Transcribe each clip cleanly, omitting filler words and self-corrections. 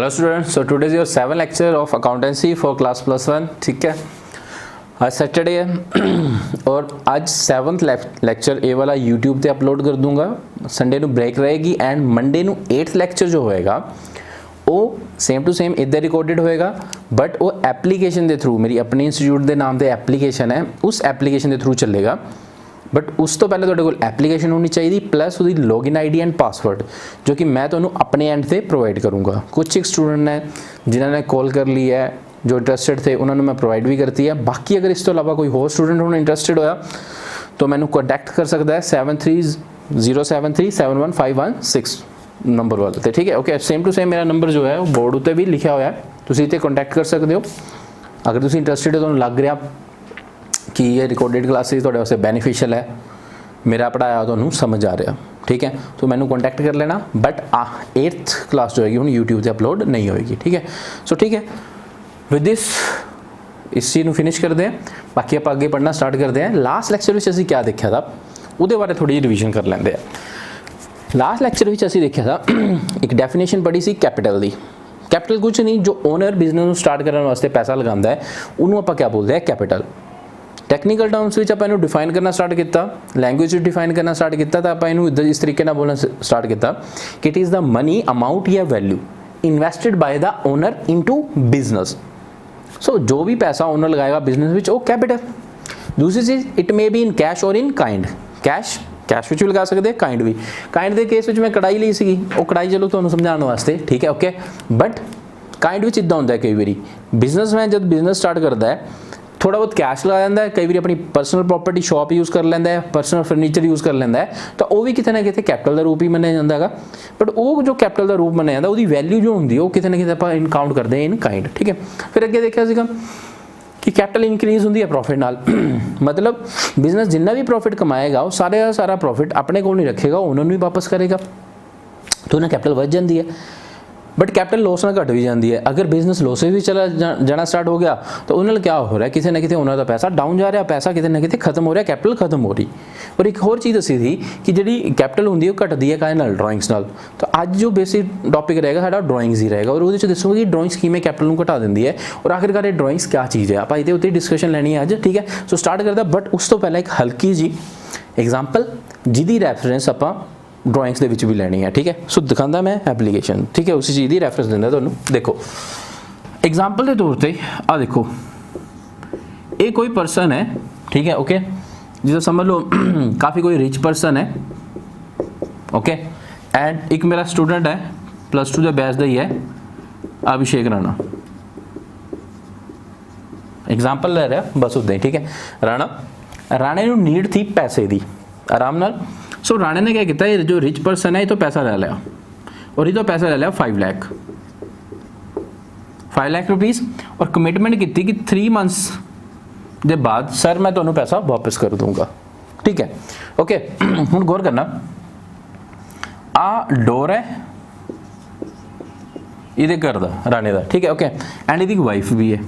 Hello students, so today is your 7th lecture of accountancy for class +1। ठीक है, आज Saturday है और आज 7th लेक्चर ए वाला यूट्यूब पे अपलोड कर दूंगा। संडे ਨੂੰ ब्रेक रहेगी एंड मंडे ਨੂੰ 8th लेक्चर जो होएगा वो सेम टू सेम इधर रिकॉर्डेड होएगा, बट वो एप्लीकेशन के थ्रू, मेरी अपने इंस्टीट्यूट के नाम से एप्लीकेशन है, उस एप्लीकेशन के थ्रू चलेगा। बट उस तो पहले तुहाडे कोल एप्लीकेशन होनी चाहिए प्लस उसकी लॉगिन आईडी एंड पासवर्ड, जो कि मैं तुहानू अपने एंड से प्रोवाइड करूँगा। कुछ एक स्टूडेंट ने जिन्होंने कॉल कर ली है जो इंटरस्टेड थे, उन्होंने मैं प्रोवाइड भी करती है। बाकी अगर इस तो अलावा कोई होर स्टूडेंट होना इंटरस्टेड होया तो मैंने कॉन्टैक्ट कर सकता है 7307371516 नंबर वाले थे। ठीक है, ओके। सेम टू सेम मेरा नंबर जो है वो बोर्ड उत्ते भी लिखा हुआ है, तुसीं इत्थे कॉन्टैक्ट कर सकते हो। अगर तुसीं इंटरस्टेड हो, तुहानू लग रहा कि ये रिकॉर्डेड क्लासेस थोड़े वास्ते बेनीफिशियल है, मेरा पढ़ाया तुहानू समझ आ रहा, ठीक है, तो मैंने कॉन्टैक्ट कर लेना। बट 8th क्लास जो होगी हूँ यूट्यूब से अपलोड नहीं होएगी। ठीक है, सो ठीक है, विद दिस इस चीज़ को फिनिश करते हैं, बाकी आप आगे पढ़ना स्टार्ट करते हैं। लास्ट लेक्चर में असीं क्या देखा था उसके बारे थोड़ी रिविजन कर लेंगे। लास्ट लेक्चर में असीं देखा था एक डेफिनेशन पढ़ी सी कैपिटल की। कैपिटल कुछ नहीं, जो ओनर बिजनेस स्टार्ट करने वास्ते पैसा लगाता है उन्होंने आप क्या बोलते हैं, कैपिटल। टैक्नीकल टर्म्स विच आपां इहनूं डिफाइन करना स्टार्ट किया, लैंग्वेज डिफाइन करना स्टार्ट किया, तो आपां इहनूं इस तरीके नाल बोलना स्टार्ट किया कि it is the money amount या value invested by the owner into business. सो जो भी पैसा ओनर लगाएगा बिजनेस विच वो कैपिटल। दूसरी चीज़, it may be in cash और इन काइंड। कैश विच भी लगा सकते हैं, काइंड भी। काइंड के केस में मैं कढ़ाई ली सी, वो कढ़ाई चलो तुहानूं समझाने वास्ते, ठीक है, ओके। बट काइंड विच इदां हुंदा है, कई बारी बिजनेसमैन जब बिजनेस स्टार्ट करता है थोड़ा बहुत कैश लगा देंदा है, कई बार अपनी पर्सनल प्रॉपर्टी शॉप यूज़ कर लेंदा है, पर्सनल फर्नीचर यूज़ कर लेंदा है, तो वो भी किते ना किते कैपिटल का रूप ही मन्निया जाता है। बट वो जो कैपिटल का रूप मन्निया जाता उसकी वैल्यू जो होंगी वो किते ना किते आपां काउंट करते हैं इन काइंड। ठीक है, फिर अगे देखा सीगा कि कैपिटल इंक्रीज होंगी है प्रॉफिट नाल। मतलब बिजनेस जिन्ना भी प्रॉफिट कमाएगा वो सारे का सारा प्रॉफिट अपने को नहीं रखेगा, उन्होंने भी वापस करेगा, तो उन्हें कैपिटल बढ़ जाती है। बट कैपिटल लॉस ना घट भी जाती है। अगर बिजनेस लॉसेज भी चला जाना स्टार्ट हो गया तो उन्होंने क्या हो रहा है, किसी ना किसी उन्होंने पैसा डाउन जा रहा है, पैसा किसी ना किसी खत्म हो रहा है, कैपिटल खत्म हो रही। और एक होर चीज़ दसी थी कि जी कैपिटल होंगी वो घटती है कहने ड्राइंग्स नाल। तो अज जो बेसिक टॉपिक रहेगा साਡਾ ड्राइंग्स ही रहेगा और वो दसूँगा कि ड्राइंग्स किमें कैपिटल को घटा देती है और आखिरकार ये ड्राइंग्स क्या चीज़ है। आप ये उत्ते डिस्कशन लेनी है अज, ठीक है। सो स्टार्ट करता, बट उस तो पहले एक हल्की जी एग्जाम्पल जिहदी रैफरेंस आपां ड्राइंग्स के भी लेनी है, ठीक है। सो दिखाता मैं एप्लीकेशन, ठीक है, उसी चीज़ की रैफरेंस देना तुहानूं। देखो एग्जाम्पल के तौर पर आ देखो, ये कोई पर्सन है, ठीक है, ओके, जिसे समझ लो काफ़ी कोई रिच पर्सन है, ओके। एंड एक मेरा स्टूडेंट है +2 का बैच का ही है, अभिषेक राणा। एग्जाम्पल ले रहा बस उदा ही, ठीक है। राणे नूं नीड थी पैसे की आराम नाल। सो राणे ने क्या किया, ये जो रिच पर्सन है ये तो पैसा ले लिया और ये तो पैसा ले लिया 5 लाख रुपीज़ और कमिटमेंट की कि 3 मंथ्स के बाद सर मैं तुम्हें पैसा वापस कर दूंगा, ठीक है, ओके। हुण गौर करना, आ डोर है ये घर का राणे का, ठीक है, ओके। एंड इसकी वाइफ भी है,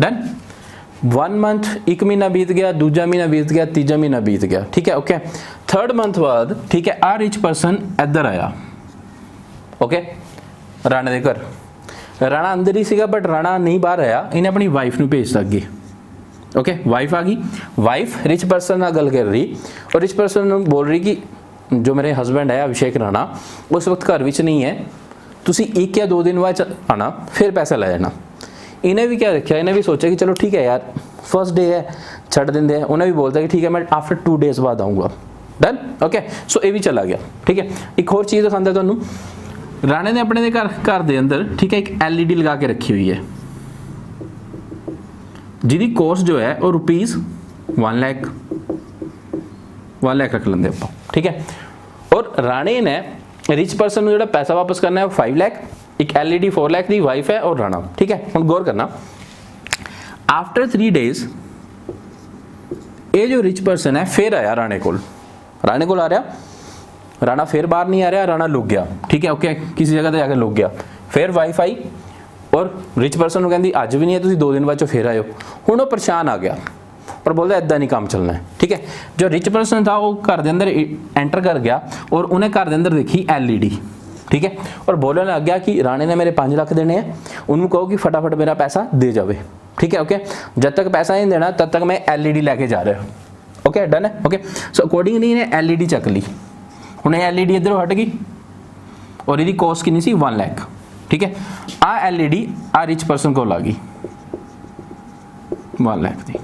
डन। 1 मंथ, 1 महीना बीत गया, दूजा महीना बीत गया, तीजा महीना बीत गया, ठीक है, ओके। 3rd मंथ बाद, ठीक है, आ रिच पर्सन इधर आया, ओके, राणे के घर। राणा अंदर ही सीगा बट राणा नहीं बाहर आया, इन्हें अपनी वाइफ को भेजता अगे, ओके। वाइफ आ गई, वाइफ रिच पर्सन नाल गल कर रही और रिच पर्सन बोल रही कि जो मेरे हस्बैंड है अभिषेक राणा उस वक्त घर विच नहीं है, तुसी 1 या 2 दिन बाद आना फिर पैसा ले जाना। इन्हें भी क्या रखा, इन्हें भी सोचा कि चलो ठीक है यार फर्स्ट डे है छड़ देंगे हैं, उन्हें भी बोलता कि ठीक है मैं आफ्टर 2 डेज बाद आऊँगा, डन, ओके। सो ये भी चला गया, ठीक है। एक होर चीज़ दिखाता तुहानूं, राणे ने अपने घर के अंदर, ठीक है, एक LED लगा के रखी हुई है जिसकी कॉस्ट जो है वो ₹1 लाख रख लेंगे आप, ठीक है। और राणे ने रिच पर्सन को जो पैसा वापस करना है वो 5 लाख, एक LED 4 लाख की वाइफ है और राणा, ठीक है। हम गौर करना, आफ्टर 3 डेज ये जो रिच पर्सन है फिर आया राणे को आ रहा, राणा फिर बाहर नहीं आ रहा, राणा लुक गया, ठीक है, ओके, किसी जगह पर जाकर लुक गया। फिर वाइफ आई और रिच पर्सन को कहती अज भी नहीं है, तुम 2 दिन बाद फिर आयो। हुण वो परेशान आ गया, और बोलता इदा नहीं काम चलना है, ठीक है। जो रिच पर्सन था वो घर के अंदर एंटर कर गया और उन्हें घर के अंदर देखी LED, ठीक है, और बोलने लग गया कि राणे ने मेरे 5 लाख देने हैं, उन्होंने कहो कि फटाफट मेरा पैसा दे जावे, ठीक है, ओके। जब तक पैसा नहीं देना तब तक मैं LED लेके जा रहा हूँ, ओके, डन है, ओके। सो अकॉर्डिंगली इन्हें LED चक ली, हुण LED इधरों हट गई और इसकी कॉस्ट कितनी सी 1 लाख, ठीक है। आ LED आ रिच पर्सन को आ गई 1 लाख की,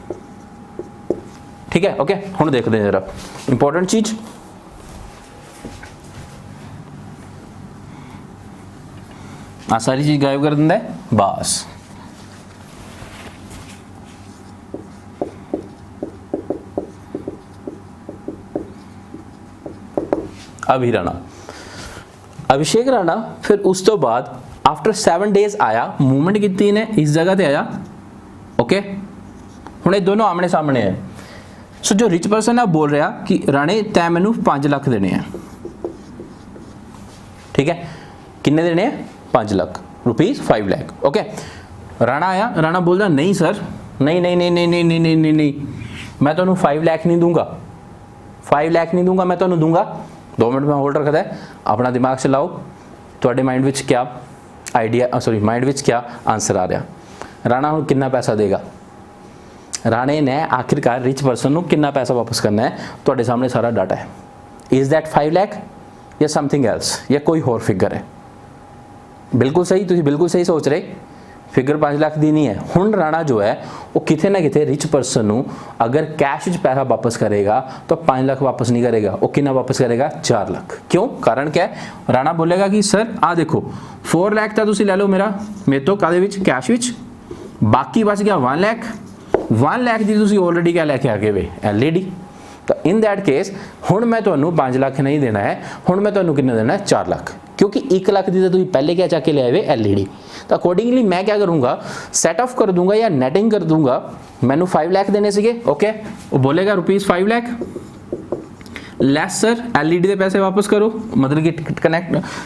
ठीक है, ओके। हुण देखते हैं जरा इंपॉर्टेंट चीज, आ सारी चीज गायब कर दिंदा है बस। अभी राणा, अभिषेक राणा फिर उस तो बाद आफ्टर 7 डेज आया, मूवमेंट की ने इस जगह पे आया, ओके। हुण ये दोनों आमने सामने है। सो जो रिच पर्सन है बोल रहा कि राणे तै मैनू 5 लाख देने हैं, ठीक है, किन्ने देने हैं 5 लाख रुपीज, 5 लाख, ओके। राणा आया, राणा बोल रहा नहीं सर, नहीं नहीं नहीं नहीं नहीं नहीं नहीं नहीं नहीं, मैं तो 5 लाख नहीं दूंगा, 5 लाख नहीं दूंगा, मैं तो दूंगा 2 मिनट में होल्ड रखता है, अपना दिमाग चलाओ, थोड़े माइंड विच क्या आइडिया, सॉरी माइंड विच क्या आंसर आ रहा। राणा हूँ कितना पैसा देगा, राणे ने आखिरकार रिच पर्सन को कितना पैसा वापस करना है, थोड़े सामने सारा डाटा है। इज दैट 5 लाख या समथिंग एल्स या कोई होर फिगर है? बिल्कुल सही, तुम बिल्कुल सही सोच रहे, फिगर 5 लाख दी नहीं है। हुण राणा जो है वो कितने ना कितने रिच पर्सन को अगर कैश में पैसा वापस करेगा तो 5 लाख वापस नहीं करेगा, वो कितना वापस करेगा 4 लाख। क्यों? कारण क्या है? राणा बोलेगा कि सर आ देखो 4 लाख था तुसी ले लो मेरा, मेरे तो कादे विच कैश विच, बाकी बच गया 1 लाख, 1 लाख दी तुसी ऑलरेडी क्या लैके आ गए वे LED। तो इन दैट केस हुण मैं तुहानू 5 लाख नहीं देना है, हुण मैं तुहानू कितना देना है 4 लाख, क्योंकि 1 लाख दी तो तुम पहले क्या चाके ले आए वे LED। तो अकॉर्डिंगली मैं क्या करूँगा, सेट ऑफ कर दूंगा या नेटिंग कर दूंगा, मैनू 5 लाख देने से, ओके, वो बोलेगा ₹5 लाख लेस सर LED के पैसे वापस करो, मतलब कि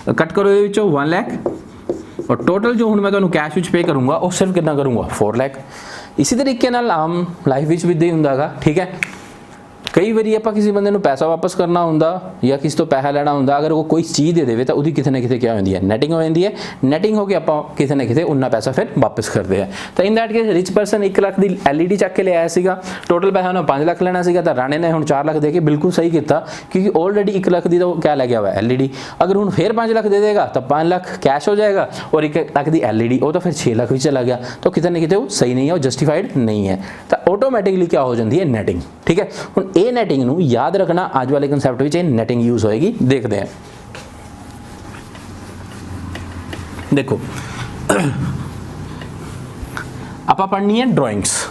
कट करो ये 1 लाख, और टोटल जो हुण मैं तुहानू कैश विच पे करूँगा वो सिर्फ कितना करूँगा 4 लाख। इसी तरीके नाल आम लाइफ विच भी इदां ही हुंदा, ठीक है। कई बारी आप किसी बंदे को पैसा वापस करना होंदा या किसी तो पैसा लेना होंदा, अगर वो कोई चीज़ दे दे तो उसकी कितने ना कितने क्या होती है, नेटिंग हो जाती है, नेटिंग होकर आप कितने ना कितने उन्ना पैसा फिर वापस करते हैं। तो इन that case rich person 1 lakh की LED चक के ले आया सीगा, टोटल पैसा उन्हें 5 लाख लेना सीगा, तो राणे ने हुण 4 लाख दे के बिल्कुल सही किया, क्योंकि ऑलरेडी 1 लाख की तो क्या लै गया हुआ LED। अगर हुण फिर 5 लाख दे देगा तो 5 लाख कैश हो जाएगा और 1 लाख की LED वो तो फिर 6 लाख भी चला गया, तो कितने ना कितने वो सही नहीं है, वो जस्टिफाइड नहीं है। तो ऑटोमैटिकली क्या हो जाती है नेटिंग, ठीक है। हुण ये नेटिंग नूं याद रखना, आज वाले कंसेप्ट विच नेटिंग यूज होएगी, देखते हैं। देखो आप पढ़नी है ड्राइंग्स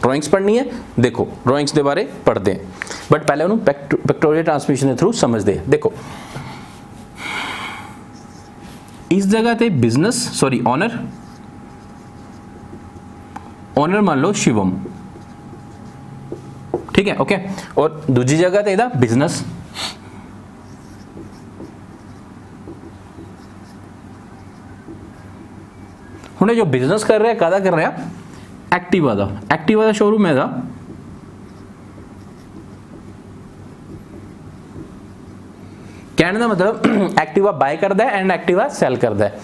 पढ़नी है, देखो ड्राइंग्स के बारे पढ़ते हैं, बट पहले उन्होंने पिक्टोरियल ट्रांसमिशन के थ्रू समझते हैं। देखो इस जगह पे बिजनेस, सॉरी ऑनर मान लो शिवम, ठीक है, ओके, और दूसरी जगह ते बिजनेस, हुणे जो बिजनेस कर रहा है कादा कर रहा है, एक्टिवा का शोरूम है, कहने का मतलब एक्टिवा बाय करता है एंड एक्टिवा सैल करता है,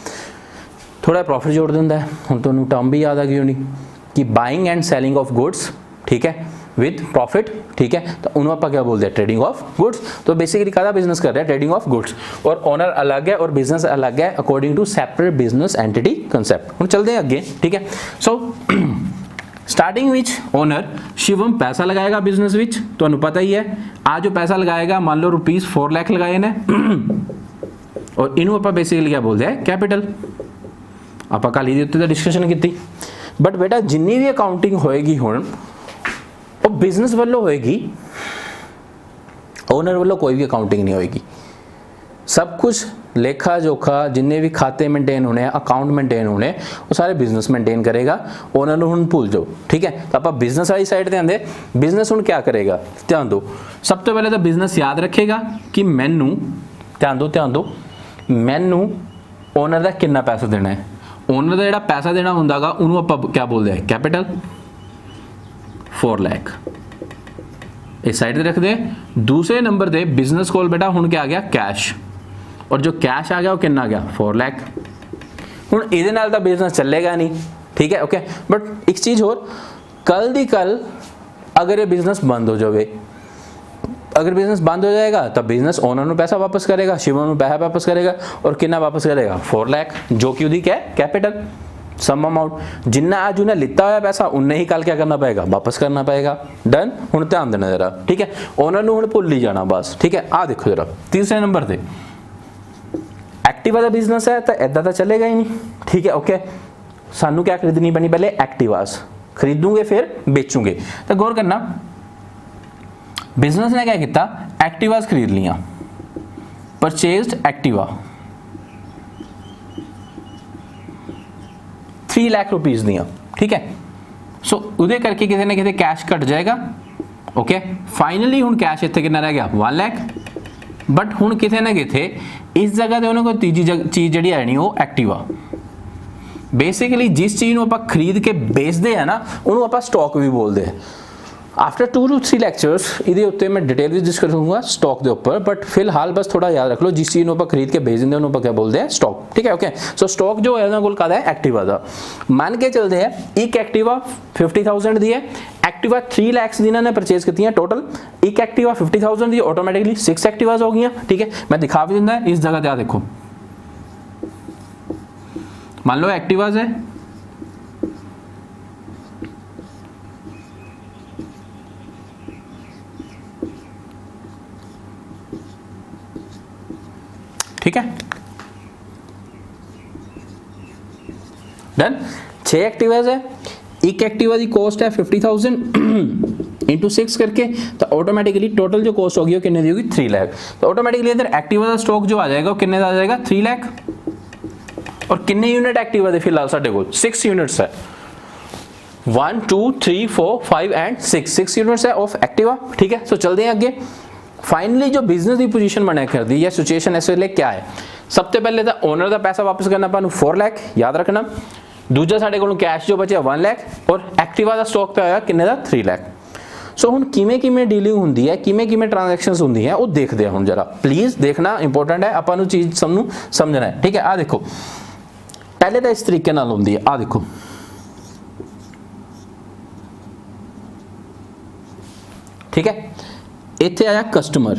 थोड़ा प्रॉफिट जोड़ देता है। हुण तुहानू टर्म भी याद आ गई होनी कि buying and selling of goods, ठीक है, विद प्रॉफिट, ठीक है, तो उन्होंने आप क्या बोलते हैं ट्रेडिंग ऑफ गुड्स। तो बेसिकली कादा बिजनेस कर रहे हैं, ट्रेडिंग ऑफ गुड्स, और ओनर अलग है और बिजनेस अलग है according to separate business entity concept. हम चलते हैं आगे, ठीक है। सो स्टार्टिंग विच ओनर शिवम पैसा लगाएगा बिजनेस विच, तो पता ही है आज जो पैसा लगाएगा मान लो ₹4 लाख लगाए ने, और इनू आप बेसिकली क्या बोलते हैं कैपिटल। आप कल ही उत्ते डिस्कशन की, बट बेटा जिन्नी भी अकाउंटिंग होएगी हुण वो बिजनेस वालों होएगी, ओनर वालों कोई भी अकाउंटिंग नहीं होएगी। सब कुछ लेखा जोखा जिन्ने भी खाते मेंटेन होने, अकाउंट मेंटेन होने, वो सारे बिजनेस मेंटेन करेगा, ओनर हुण भूल जाओ, ठीक है। तो आप बिजनेस वाली साइड ध्यान दे, बिजनेस हुण क्या करेगा, ध्यान दो। सब तो पहले तो बिजनेस याद रखेगा कि मैनू, ध्यान दो मैनू ओनर का कितना पैसा देना है, ओनर का जो पैसा देना होंदा गा उन्होंने आप क्या बोलते हैं कैपिटल। 4 ਲੱਖ इस साइड रख दे। दूसरे नंबर ते बिजनेस कोल बेटा हुण क्या आ गया कैश, और जो कैश आ गया वो कितना आ गया 4 लाख। हुण इहदे नाल तां बिजनेस चलेगा नहीं, ठीक है ओके। बट एक चीज़ होर, कल दी कल अगर ये बिजनेस बंद हो जाए, अगर बिजनेस बंद हो जाएगा तो बिजनेस ओनर ਨੂੰ पैसा वापस करेगा, शिवम ਨੂੰ पैसा वापस करेगा, और कितना वापस करेगा 4 लाख, जो कि उसकी क्या कैपिटल सम अमाउंट। जिन्ना आज उन्हें लिता हुआ पैसा उन्हें ही कल क्या करना पएगा, वापस करना पएगा। डन। हुण ध्यान देना जरा, ठीक है। ओनर ਨੂੰ हुण भुल ही जाना बस, ठीक है। आ देखो जरा तीसरे नंबर पे एक्टिवा का बिजनेस है तो इदा तो चलेगा ही नहीं, ठीक है ओके। सानू क्या खरीदनी पैनी, पहले एक्टिवास खरीदूंगे फिर बेचूंगे। तो गौर करना, बिजनेस ने क्या किया, एक्टिवास खरीद लिया, परचेज्ड एक्टिवा 3 लाख रुपीज़ दिया, ठीक है। सो उदे करके किसी ना किसी कैश कट जाएगा, ओके। फाइनली हुण कैश इत्थे कितना रह गया 1 लाख। बट हुण किथे ना किथे इस जगह ते उन्हें कोई तीजी चीज़ जिहड़ी आनी वो एक्टिवा। बेसिकली जिस चीज़ को आप खरीद के बेचते हैं ना उन्होंने आप स्टॉक भी बोलते हैं। आफ्टर 2 to 3 लैक्चर्स ये उत्ते मैं डिटेल भी डिस्कस करूँगा स्टॉक के ऊपर, बट फिलहाल बस थोड़ा याद रख लो, जिस चीज़ को आप खरीद के बेच देंगे उन्होंने क्या बोलते हैं स्टॉक, ठीक है ओके। सो स्टॉक जो है उन्होंने कोल कहता है एक्टिवा का। मान के चलते हैं एक एक्टिवा 50,000 दी है, एक्टिवा 3 लाख दी इन्होंने परचेज की है टोटल। एक एक्टिवा 50,000 दी, ऑटोमेटिकली 6 एक्टिवाज हो गई, ठीक है। मैं दिखा भी दिंदा इस जगह पर, देखो मान लो एक्टिवाज है, ठीक है डन। 6 एक्टिवाज है, एक एक्टिवा की कॉस्ट है 50,000 इंटू 6 करके, तो ऑटोमेटिकली टोटल जो कॉस्ट होगी वो कितने दी होगी 3 लाख। तो ऑटोमेटिकली इधर एक्टिवा का स्टॉक जो आ जाएगा वो कितने का आ जाएगा 3 लाख। और कितने यूनिट एक्टिवा दे फिलहाल साडे कोल 6 यूनिट्स है, 1 2 3 4 5 एंड 6 यूनिट्स है ऑफ एक्टिवा, ठीक है। सो चलते हैं आगे। फाइनली जो बिजनेस की पोजीशन बना कर दी या सिचुएशन इस वे क्या है, सबसे पहले तो ओनर का पैसा वापस करना पानू 4 लाख, याद रखना। दूजा साडे कोल कैश जो बचे 1 लाख, और एक्टिवा का स्टॉक पे आया किन्ने दा 3 लाख। सो हुण किवें किवें डीलिंग हुंदी है, किवें किवें ट्रांजैक्शंस हुंदी है वो देखते हैं। हुण जरा प्लीज़ देखना, इंपॉर्टेंट है, आपां नूं चीज़ सबनूं समझना है, ठीक है। आ देखो पहले तो इस तरीके नाल हुंदी है, आ देखो ठीक है। इत्थे आया कस्टमर,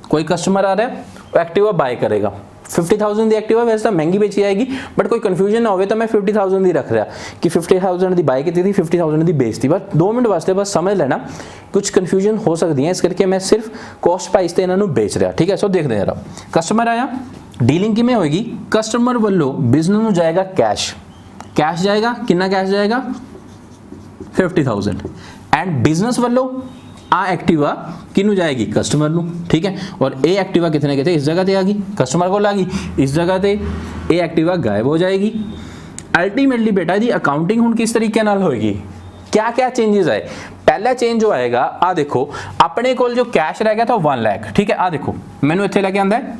कोई कस्टमर आ रहा है वो एक्टिवा बाय करेगा, 50,000 की एक्टिवा वैसे तो महंगी बेची जाएगी, बट कोई कंफ्यूजन ना हो तो मैं 50,000 की रख रहा कि 50,000 की बाय की थी, 50,000 की बेचती। बस 2 मिनट वास्ते बस समझ लेना, कुछ कंफ्यूजन हो सकती है, इस करके मैं सिर्फ कॉस्ट प्राइस से इन्होंने बेच रहा, ठीक है। सो देखते हैं, कस्टमर आया, डीलिंग किमें होएगी, कस्टमर वालों बिजनेस में जाएगा कैश, कैश जाएगा, कितना कैश जाएगा 50,000, एंड बिजनेस वालों आ एक्टिवा किनू जाएगी कस्टमर नू, ठीक है। और ए एक्टिवा कितने कितने इस जगह ते आ गई, कस्टमर को आ गई, इस जगह ते ए एक्टिवा गायब हो जाएगी। अल्टीमेटली बेटा जी अकाउंटिंग हुण किस तरीके नाल होएगी, क्या क्या चेंजेस आए। पहला चेंज जो आएगा, आ देखो अपने कोल जो कैश रह गया था 1 लाख, ठीक है। आ देखो मैनू इत्थे लेके आंदा है,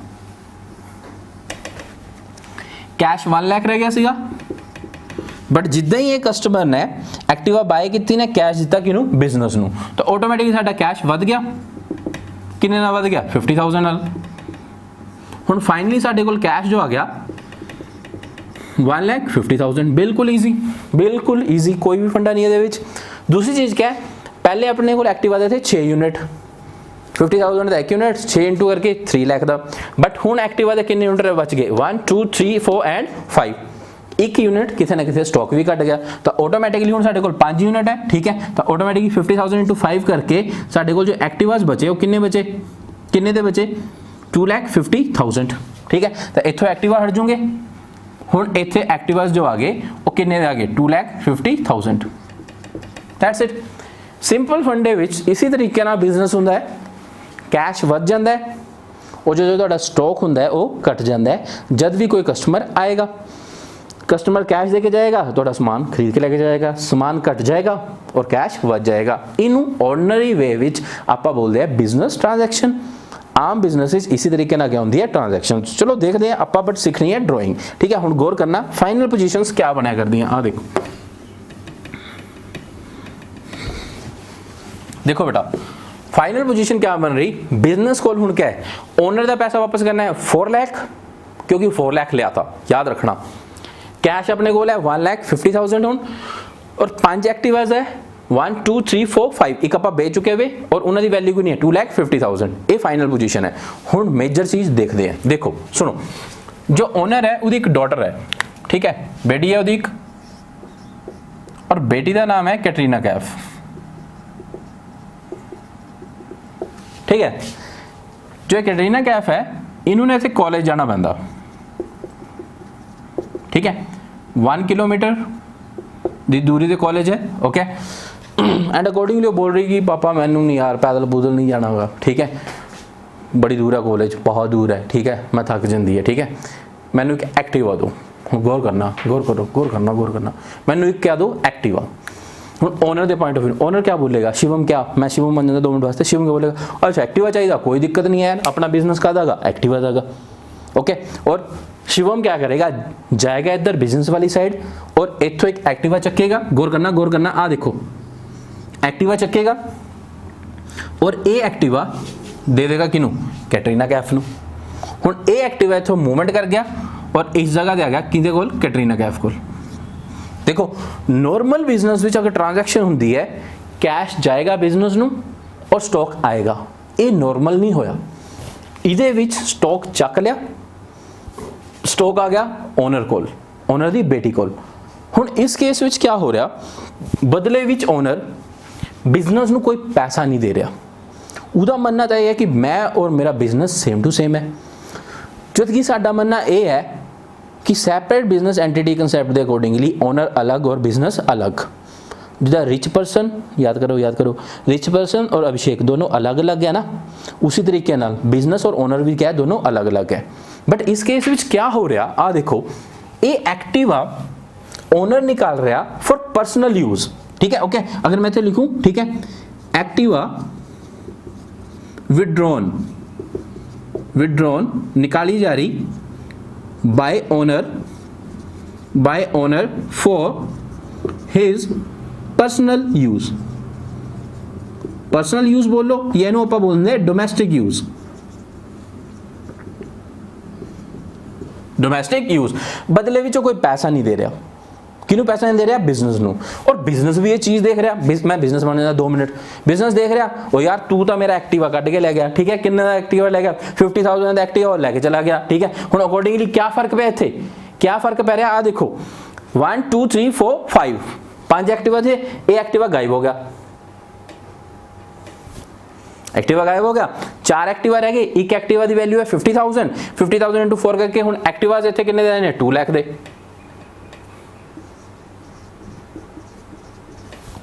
कैश 1 लाख रह गया सीगा, बट जिद्दां ही ये कस्टमर ने एक्टिवा बाय की ने कैश दिता किनू बिजनेस नू, तो ऑटोमेटिकली साडा कैश वध गया, किन्ने नाल वध गया 50,000 नाल। हुण फाइनली साडे कोल कैश जो आ गया 1,50,000, बिल्कुल ईजी, कोई भी फंडा नहीं है इहदे विच। दूसरी चीज़ क्या है, पहले अपने कोल एक्टिवा दे थे 6 यूनिट, 50,000 का 1 यूनिट 6 इंटू करके 3 लाख का, बट हुण एक्टिवा दे कितने यूनिट बच गए 1 2 3 4 एंड 5, एक यूनिट किसी ना किसी स्टॉक भी घट गया, तो ऑटोमेटिकली हुण साडे कोल 5 यूनिट है, ठीक है। तो ऑटोमेटिकली 50,000 इंटू 5 करके साडे कोल जो एक्टिवास बचे वो किन्ने बचे, किन्ने दे बचे 2,50,000, ठीक है। तो इत्थों एक्टिवा हट जाऊंगे, हुण इत्थे एक्टिवास जो आ गए वो किन्ने दे आ गए 2,50,000, दैट्स इट। सिंपल फंडे विच इसी तरीके नाल बिजनेस हुंदा है, कैश वध जांदा है और जो तुहाडा स्टॉक हुंदा है वो घट जांदा है। जब भी कोई कस्टमर आएगा, कस्टमर कैश देके जाएगा, थोड़ा सामान खरीद के लेके जाएगा, सामान कट जाएगा और कैश बच जाएगा। इनू ऑर्डनरी वे विच आपां बोलते हैं बिजनेस ट्रांजैक्शन। आम बिजनेस इसी तरीके ना क्या होंगी है ट्रांजैक्शन। चलो देखते हैं, आपां बट सीखनी है ड्राइंग, ठीक है। हुण गौर करना, फाइनल पोजीशंस क्या बनया कर दी, आ देखो देखो बेटा फाइनल पोजीशन क्या बन रही, बिजनेस कॉल हुण क्या है, ओनर का पैसा वापस करना है 4 लाख, क्योंकि 4 लाख लिया था, याद रखना। कैश अपने कोल है 1,50,000 हुण, और 5 एक्टिवाज है 1 2 3 4 5, एक आप बेच चुके हुए और उन्होंने वैल्यू कोई नहीं है 2,50,000, ये फाइनल पोजीशन है। हुण मेजर चीज देखते हैं, देखो सुनो, जो ओनर है उसकी एक डॉटर है, ठीक है, बेटी है उसकी, और बेटी का नाम है कैटरीना कैफ, ठीक है। जो कैटरीना कैफ है इन्होंने ऐसे कॉलेज जाना पैंदा, ठीक है, 1 किलोमीटर दी दूरी से कॉलेज है, ओके। एंड अकॉर्डिंगली बोल रही कि पापा मैनू नहीं यार पैदल पूदल नहीं जाना होगा, ठीक है, बड़ी दूर है कॉलेज, बहुत दूर है, ठीक है, मैं थक जाती है, ठीक है, मैनू एक एक्टिवा दो, गौर करना, गौर करो, गौर करना, गौर करना, मैनू एक क्या दो, एक्टिवा। हुण ओनर के पॉइंट ऑफ व्यू ओनर क्या बोलेगा, शिवम क्या, मैं शिवम बन जाता 2 मिनट वास्ते, शिवम क्या बोलेगा, अच्छा एक्टिवा चाहिए, कोई दिक्कत नहीं है यार, अपना बिजनेस का दागा एक्टिवा दागा, ओके। और शिवम क्या करेगा, जाएगा इधर बिजनेस वाली साइड और इथों एक एक्टिवा चकेगा, गौर करना, आ देखो एक्टिवा चकेगा और ये एक्टिवा दे देगा किनू, कैटरीना कैफ नू। हुण ये एक्टिवा इथों मूवमेंट कर गया और इस जगह ते आ गया किहदे कोल, कैटरीना कैफ कोल। देखो नॉर्मल बिजनेस विच अगर ट्रांजैक्शन हुंदी है, कैश जाएगा बिजनेस नू और स्टॉक आएगा, ये नॉर्मल नहीं होया, इहदे विच स्टॉक चक लिया, स्टॉक आ गया ओनर कोल, ओनर दी बेटी कोल। हुण इस केस विच क्या हो रहा, बदले विच ओनर बिजनेस नू कोई पैसा नहीं दे रहा, उहदा मनना तो यह है कि मैं और मेरा बिजनेस सेम टू सेम है, जबकि साडा मनना यह है कि सैपरेट बिजनेस एंटिटी कंसैप्ट के अकॉर्डिंगली ओनर अलग और बिजनेस अलग। जिदा रिच पर्सन, याद करो रिच पर्सन और अभिषेक दोनों अलग अलग है ना, उसी तरीके नाल बिजनेस और ओनर भी क्या है, दोनों अलग अलग है। बट इस केस विच क्या हो रहा, आ देखो ये एक्टिवा ओनर निकाल रहा फॉर पर्सनल यूज, ठीक है, ओके। अगर मैं इसे लिखूं, ठीक है, एक्टिवा विड्रॉन निकाली जा रही bye owner for his personal use बोलो, ये नो आप बोलते डोमेस्टिक यूज, बदले विच कोई पैसा नहीं दे रहा, किनू पैसा नहीं दे रहा, बिजनेस नू। और बिजनेस भी ये चीज देख रहा, मैं बिजनेस बन जाता 2 मिनट, बिजनेस देख रहा, ओ यार तू तो मेरा एक्टिवा कट के ले गया, ठीक है, किन्ने दा एक्टिवा ले गया, 50,000 दा एक्टिवा और लेके चला गया, ठीक है। हुण अकॉर्डिंगली क्या फर्क पे इत्थे, क्या फर्क पै रहा, आ देखो 1 2 3 4 5 एक्टिवा थे, ये एक्टिवा गायब हो गया, एक्टिवा गायब हो गया, 4 एक्टिवा रह गई, एक एक्टिवा की वैल्यू है 50,000 इंटू 4 करके हुण एक्टिवा इत्थे किन्ने दे ने, 2 लाख दे,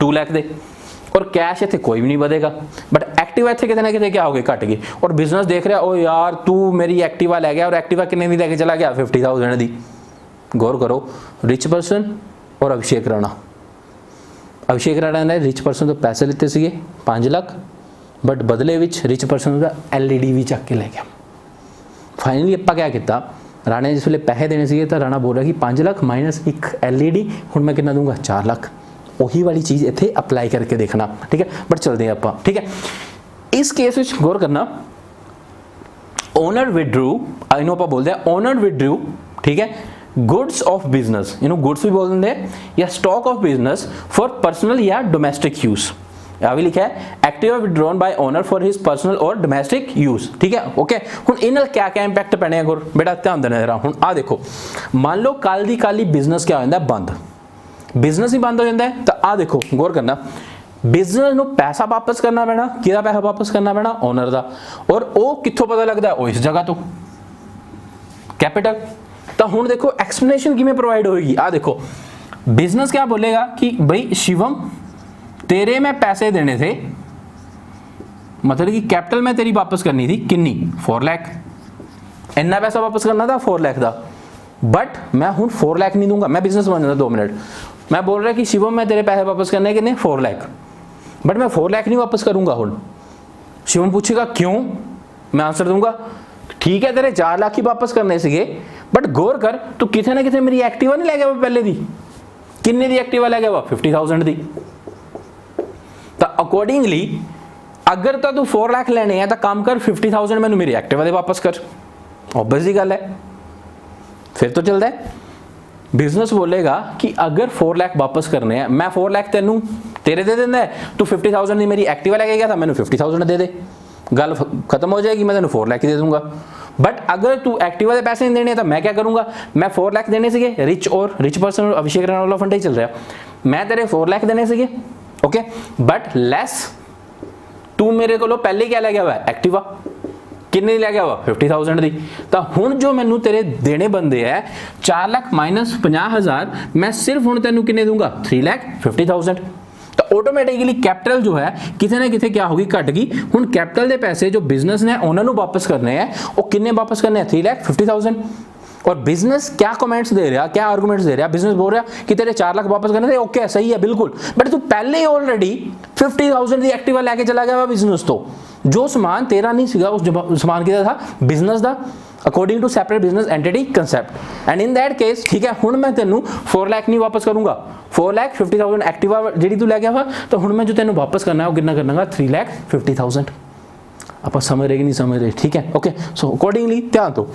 2 लाख दे, और कैश इत्थे कोई भी नहीं बदेगा, बट एक्टिवा इत्थे किते ना किते क्या हो गई, घट गई। और बिजनेस देख रहा, ओ यार तू मेरी एक्टिवा ले गया, और एक्टिवा किन्ने दी लेके चला गया, 50,000 दी। गौर करो, रिच पर्सन और अभिषेक राणा ने रिच पर्सन तो पैसे लेते सीगे 5 लाख, बट बदले विच रिच पर्सन का LED भी चक के ले गया। फाइनली आप क्या किया, राणे ने जिस वे पैसे देने से तो राणा बोल रहा कि 5 लाख माइनस 1 LED, हुण मैं कितना दूंगा, 4 लाख। वही वाली चीज़ इत्थे अप्लाई करके देखना, ठीक है। बट चलते हैं आप, ठीक है। इस केस में गौर करना, ओनर विड्रू, इन्हों आप बोलते हैं ओनर विड्रू, ठीक है, गुड्स ऑफ बिजनेस, गुड्स भी बोल देंगे, या stock of business for personal या डोमेस्टिक यूज। यहाँ भी लिखा है Activa withdrawn bye owner for his personal और डोमेस्टिक यूज, ठीक है, ओके। हुण इन्हां क्या क्या इंपैक्ट पैने हैं, गुर बेटा ध्यान देना जरा। हुण आ देखो, मान लो कल दी कल ही बिजनेस क्या हो जाता है, बंद, बिजनेस ही बंद हो जाता है, तो आ देखो गौर करना, बिजनेस नूं पैसा वापस करना पैना, किहदा पैसा वापस करना पैना, ओनर दा, और वो कित्थों पता लगता है, इस जगह तो कैपिटल। तो हुण देखो एक्सप्लेनेशन किवें प्रोवाइड होएगी, आ देखो बिजनेस क्या बोलेगा कि भाई शिवम तेरे मैं पैसे देने थे, मतलब कि कैपिटल में तेरी वापस करनी थी किन्नी, 4 लाख, इन्ना पैसा वापस करना था 4 लाख का, बट मैं हूँ 4 लाख नहीं दूंगा, मैं बिजनेस बन जाता 2 मिनट, मैं बोल रहा कि शिवम मैं तेरे पैसे वापस करने कितने, 4 लाख, बट मैं 4 लाख नहीं वापस करूंगा। हूँ शिवम पूछेगा क्यों, मैं आंसर दूंगा ठीक है तेरे 4 लाख ही वापस करने सीगे, बट गौर कर तू कितने ना कितने मेरी एक्टिवा नहीं ले गया पहले दी, किन्ने दी एक्टिवा ले गया 50,000 दी। तो ਅਕੋਰਡਿੰਗਲੀ अगर तो तू 4 लाख लेने हैं तो काम कर 50,000 मैंने मेरी एक्टिवा दे वापस कर, ऑब्वियस ही गल है। फिर तो चलता है। बिजनेस बोलेगा कि अगर 4 लाख वापस करने हैं, मैं 4 लाख तेनू तेरे दे देना है, तू 50,000 की मेरी एक्टिवा लेके गया था, मैंने 50,000 दे दे, गल खत्म हो जाएगी, मैं तेन 4 लाख ही दे दूंगा। बट अगर तू एक्टिवा के पैसे नहीं देने तो मैं क्या करूंगा, मैं 4 लाख देने से रिच पर्सन और अभिषेक राणा वाला फंडा ही चल रहा है, मैं तेरे 4 लाख देने से ओके, बट लेस तू मेरे को पहले क्या लै गया हुआ एक्टिवा, किन्ने लै गया हुआ 50,000 दी, तो हुण जो मैनू तेरे देने बंदे है 4 लाख माइनस 50,000, मैं सिर्फ हुण तैनू किन्ने दूंगा 3,50,000। तो ऑटोमैटिकली कैपिटल जो है किथे ना किथे क्या होगी, घट गई। हुण कैपिटल के पैसे जो बिजनेस ने उन्होंने वापस करने हैं, वो किन्ने वापस करने हैं 3,50,000। और बिजनेस क्या कमेंट्स दे रहा, क्या आर्गूमेंट्स दे रहा, बिजनेस बोल रहा कि तेरे 4 लाख वापस करने थे, ओके सही है बिल्कुल, बट तू पहले ही ऑलरेडी 50,000 की एक्टिवा लेके चला गया बिजनेस, तो जो सामान तेरा नहीं सीगा उस सामान किदा था बिजनेस का, according to separate business entity concept. And in that case ठीक है, हुण मैं तेनू 4 लाख नहीं वापस करूंगा, 4,50,000 एक्टिवा जी तू लै गया वा, तो हुण मैं जो तेनू वापस करना है वो कितना करना 3,50,000। आप समझ रहे कि नहीं समझ रहे, ठीक है ओके। सो अकॉर्डिंगली ध्यान दो।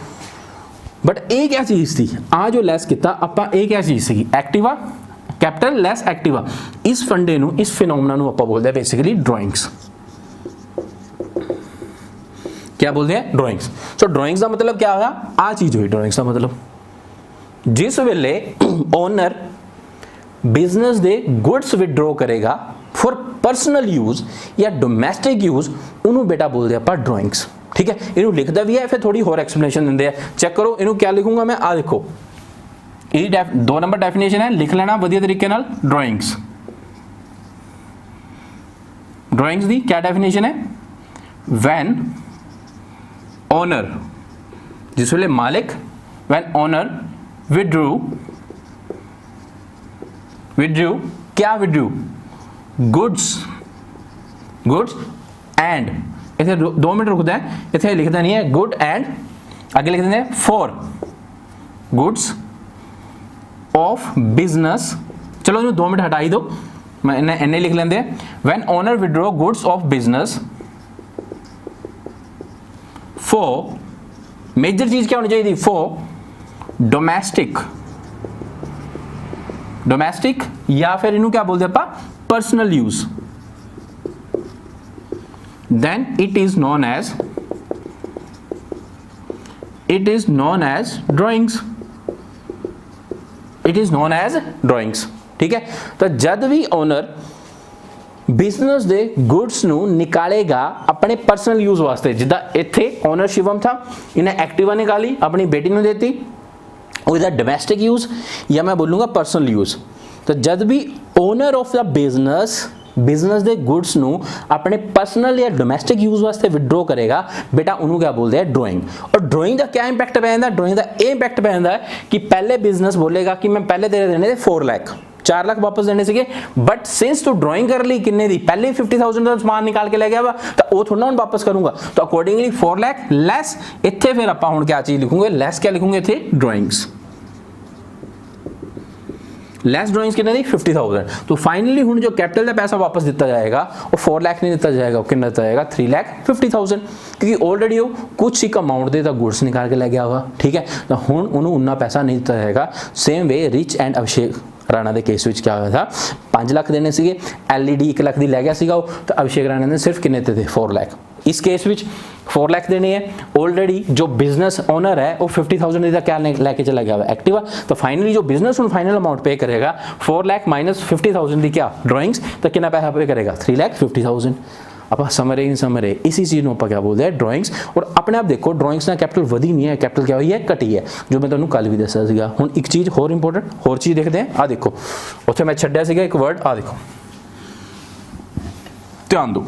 बट ये क्या चीज़ थी, आ जो लैस किया आप, ये क्या चीज़ थी, एक्टिवा कैपिटल लैस एक्टिवा, इस फंडे नू, इस फिनोमिना नू आप बोलते हैं बेसिकली ड्राइंग्स। क्या बोलते हैं ड्राइंग्स। सो ड्राइंग्स का मतलब क्या होया, आ चीज़ हुई ड्राइंग्स का मतलब, जिस वेले ओनर बिजनेस दे गुड्स विड्रॉ करेगा फॉर पर्सनल यूज या डोमैस्टिक यूज, उन्होंने बेटा बोलते हैं आप ड्राइंग्स, ठीक है। इनू लिखता भी है, फिर थोड़ी होर एक्सप्लेनेशन देंगे हैं, चेक करो इनू क्या लिखूंगा मैं, आ देखो ये 2 नंबर डेफिनेशन है, लिख लेना वधिया तरीके नाल। ड्राइंग्स, ड्राइंग्स दी क्या डेफिनेशन है, वैन ओनर, जिस वेले मालिक, वैन ओनर विड्रू क्या विड्रू गुड्स एंड, इतने 2 मिनट रुकता है, इतने लिखता नहीं है गुड एंड, आगे लिख देते हैं फॉर गुड्स ऑफ बिजनेस, चलो इन्हें 2 मिनट हटा ही दो, मैं इन्हें लिख लेंगे, when owner withdraw goods of business for, major चीज क्या होनी चाहिए थी, फॉर डोमेस्टिक या फिर इन्हों क्या बोलते हैं personal use, then it is known as drawings, ठीक है। तो जब भी ओनर बिजनेस दे गुड्स नू निकालेगा अपने पर्सनल यूज वास्ते, जिदा इत्थे ओनर शिवम था, इन्हें एक्टिवा निकाली अपनी बेटी ने देती, और डोमेस्टिक यूज या मैं बोलूँगा पर्सनल यूज। तो जब भी owner of the business they goods नू अपने पर्सनल या डोमेस्टिक यूज वास्ते विड्रॉ करेगा, बेटा उन्होंने क्या बोलते हैं ड्राइंग। और ड्राइंग का क्या इंपैक्ट पै जाता है, ड्राइंग का ये इंपैक्ट पै जाता है कि पहले बिजनेस बोलेगा कि मैं पहले तेरे देने थे 4 लाख, 4 लाख वापस देने से, बट सिंस तू ड्राइंग कर ली किन्ने दी, पहले 50,000 का सामान निकाल के ले गया वा, तो वो थोड़ा ना वापस करूंगा, तो अकॉर्डिंगली 4 लाख लैस, इत्थे फिर आप हुण क्या चीज लिखूंगे, लैस क्या लिखूंगे इत्थे ड्राइंग्स, लैस ड्राइंग्स कितने दी 50,000। तो फाइनली हुण जो कैपिटल का पैसा वापस दिता जाएगा वो 4 लाख नहीं दिता जाएगा, कितना दिता जाएगा 3,50,000, क्योंकि ऑलरेडी वो कुछ ही अमाउंट दे गुड्स निकाल के ले गया हुआ, ठीक है। तो हुण उन्होंने उन्ना पैसा नहीं दिता जाएगा। Same way rich and Abhishek Rana के केस में क्या हुआ था, 5 लाख देने से, LED 1 लाख की लै गया सीगा, तो अभिषेक राणा ने सिर्फ कितने थे 4 लाख। इस केस में 4 लाख देने हैं, ऑलरेडी जो बिजनेस ओनर है वो 50,000 का क्या लेके चला गया एक्टिवा, तो फाइनली जो बिजनेस फाइनल अमाउंट पे करेगा 4 लाख माइनस 50,000 की क्या ड्राइंग्स, तो कितना पैसा पे करेगा 3,50,000। आप समझ रहे समझ रहे, इसी चीज़ को आप क्या बोलते हैं ड्राइंग्स। और अपने आप देखो ड्राइंग्स ना कैपिटल वधी नहीं है, कैपिटल क्या हुई है घटी है, जो मैं तुम्हें कल भी दसा सीगा। हुण एक चीज़ होर इंपोर्टेंट होर चीज़ देखते हैं, आ देखो उत्थे मैं छड्डिया सीगा एक वर्ड, आ देखो ध्यान दो,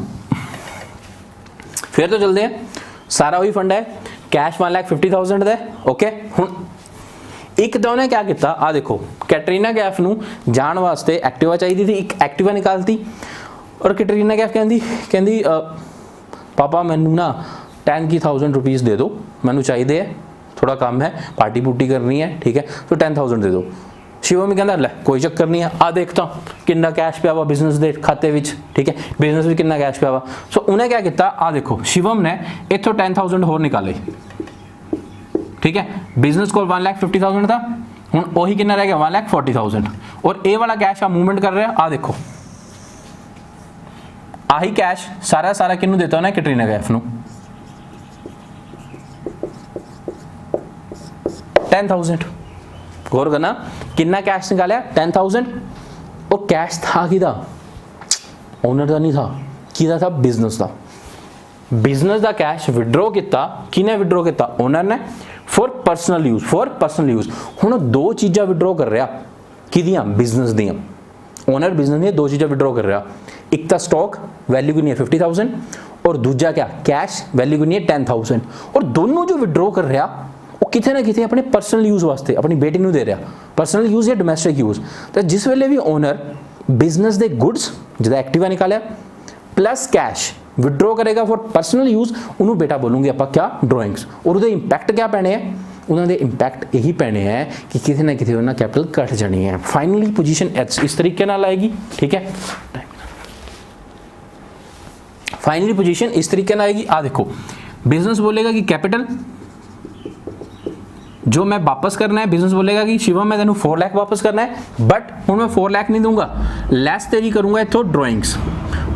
फिर तो चलते हैं। सारा वही फंड है, कैश 1,50,000 है, ओके। हुण एक तो उन्हें क्या किया, आ देखो कैटरीना कैफ नू जाण वास्ते एक्टिवा चाहिए थी, एक एक्टिवा निकालती, और कैटरीना कैफ कहती पापा मैनू ना 10,000 रुपीज़ दे दो, मैनू चाहिए है, थोड़ा काम है, पार्टी पुर्टी करनी है, ठीक है, तो 10,000 दे दो। शिवम कहता लै कोई चक्कर नहीं है, आ देखता कितना कैश पिया वा बिजनेस के खाते विच, ठीक है, बिजनेस में कितना कैश पिया वा। सो उन्हें क्या किया, आ देखो शिवम ने इत्थों 10,000 होर निकाले, ठीक है, बिजनेस को 1,50,000 था, हुण वही कितना रह गया 1,40,000, और ये वाला कैश आ मूवमेंट कर रहा है, आ देखो आही कैश सारा सारा किन्नू देता उन्हें, कैटरीना कैफ नू 10,000। गौर करना कितना कैश निकाला 10,000, और कैश था किदा, ओनर का नहीं था, किदा था, बिजनेस का। बिजनेस का कैश विड्रॉ किया, किने विड्रॉ किया, ओनर ने, for personal use, for personal use. हुण दो चीज़ां विड्रॉ कर रहा, किदियां, बिजनेस दियां, ओनर बिजनेस दी दो चीज़ां विड्रॉ कर रहा, एक तो स्टॉक वैल्यू कितनी है 50,000, और दूजा क्या कैश वैल्यू कितनी है 10,000, और दोनों जो विड्रॉ कर रहा वो कितने ना कितने अपने परसनल यूज वास्ते अपनी बेटी नूं दे रहा, परसनल यूज या डोमैस्टिक यूज। तो जिस वेले भी ओनर बिजनेस के गुड्स जिदा एक्टिवा निकालिया प्लस कैश विड्रॉ करेगा फॉर परसनल यूज, उन्होंने बेटा बोलूँगे आप क्या, ड्रॉइंग्स। और उहदे इंपैक्ट क्या पैने हैं, उन्होंने इंपैक्ट यही पैने हैं कि किसी ना किसी उन्होंने कैपिटल कट जानी है। फाइनली पोजीशन इस तरीके नाल आएगी, ठीक है, फाइनली पोजीशन इस तरीके नाल आएगी। आ देखो बिजनेस बोलेगा कि कैपिटल जो मैं वापस करना है, बिजनेस बोलेगा कि शिवम मैं तेन 4 लाख वापस करना है, बट हूँ मैं 4 लाख नहीं दूंगा, लैस तेरी करूंगा इतों ड्रॉइंग्स।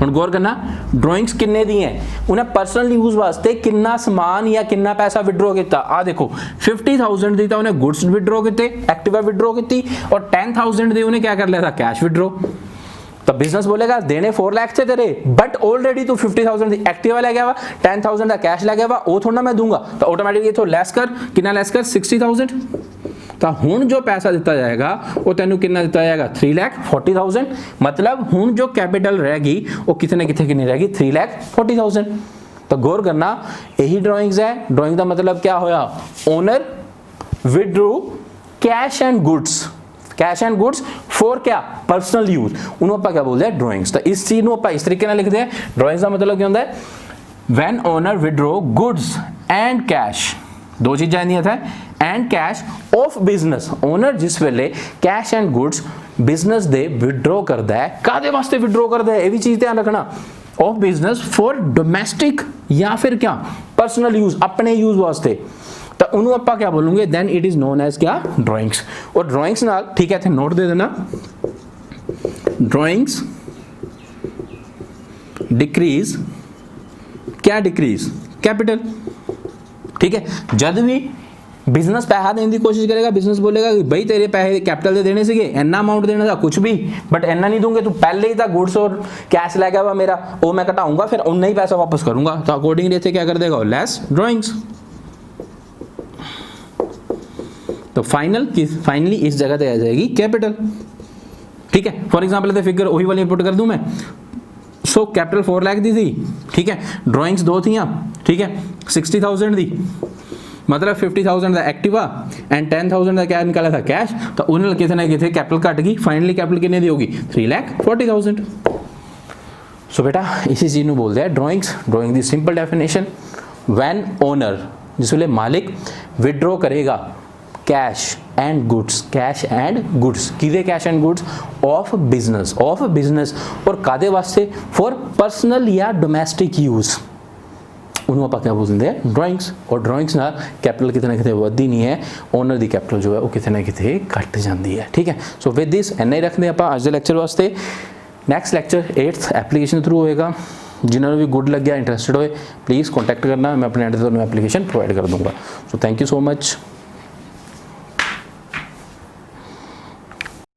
हूँ गौर करना ड्रॉइंग्स किन्ने दी हैं, उन्हें परसनल यूज वास्ते कितना समान या कितना पैसा विड्रॉ किया। आ देखो 50,000 दी तो उन्हें गुड्स विड्रॉ किए, एक्टिवा विड्रॉ की, और 10,000 दी उन्हें क्या कर लिया था, कैश विड्रॉ। तो बिजनेस बोलेगा देने 4 लाख थे तेरे, बट ऑलरेडी तू 50,000 की एक्टिवा ले गया वा, 10,000 का कैश ले गया वा, वो थोड़ा मैं दूंगा, तो ऑटोमेटिकली तो लैस कर, कितना लैस कर 60,000। तो हुण जो पैसा दिता जाएगा वो तेनू कितना दिता जाएगा 3,40,000, मतलब हुण जो कैपिटल रहेगी वो कितने कितने रहेगी 3,40,000। तो गौर करना यही ड्रॉइंग्स है। ड्रॉइंग का मतलब क्या होया, owner withdrew cash and goods, cash and goods for क्या, पर्सनल यूज, उन्होंने क्या बोलते हैं ड्रॉइंग्स। तो इस चीज को इस तरीके से लिखते हैं। ड्रॉइंग्स का मतलब क्या होता है, when owner withdraw goods and cash, दो चीज़ें आंदियां था, and cash of business, owner जिस वेले cash and goods business they withdraw करता है, कादे वास्ते विड्रॉ करता है, ये भी चीज़ ध्यान रखना, ऑफ बिजनेस फॉर डोमेस्टिक या फिर क्या पर्सनल यूज, अपने यूज वास्ते, तो उन्होंने आप क्या बोलोगे, then it is known as क्या, ड्रॉइंग्स। और ड्रॉइंग्स नाल ठीक है, थे नोट दे देना, ड्रॉइंग्स डिक्रीज, क्या डिक्रीज, कैपिटल, ठीक है। जब भी बिजनेस पैसा देने की कोशिश करेगा, बिजनेस बोलेगा कि भाई तेरे पैसे कैपिटल दे देने से इन्ना अमाउंट देना था कुछ भी, बट इन्ना नहीं दूंगे, तू पहले ही था गुड्स और कैश लगा हुआ मेरा, वो मैं घटाऊंगा फिर उन्ना ही पैसा वापस करूंगा, तो अकॉर्डिंगली इतने क्या कर देगा, लेस ड्रॉइंग्स। तो फाइनली इस जगह पे आ जाएगी कैपिटल, ठीक है। फॉर एग्जांपल फिगर वही वाली इंपुट कर दूं मैं, सो कैपिटल 4 लाख दी थी, ठीक है, ड्रॉइंग्स दो थी, ठीक है, 60,000 दी, मतलब 50,000 का एक्टिवा एंड 10,000 का क्या निकाला था कैश, तो उन्हें कितने कितने कैपिटल कट गई, फाइनली कैपिटल कितने दी होगी 3,40,000। सो बेटा इसी चीज़ को बोलते हैं ड्रॉइंग्स। ड्रॉइंग दी सिंपल डेफिनेशन, व्हेन ओनर जिस वेले मालिक विड्रॉ करेगा cash and goods, cash and goods, किदे cash and goods, of business और कादे वास्ते, फॉर पर्सनल या डोमेस्टिक यूज, उन्होंने आप क्या बोलते हैं ड्रॉइंग्स। और ड्रॉइंग्स ना कैपिटल कितने कितने वधी नहीं है, ओनर की कैपिटल जो है वो कितने कितने घट जाती है, ठीक है। सो विद दिस इन्ना ही रखते आप आज के लैक्चर वास्ते। Next lecture 8th application through होएगा, जिन्होंने भी गुड लग गया, इंटरेस्टेड होए प्लीज़ कॉन्टैक्ट करना, मैं अपने एंड से एप्लीकेशन प्रोवाइड कर दूँगा। So thank you so much.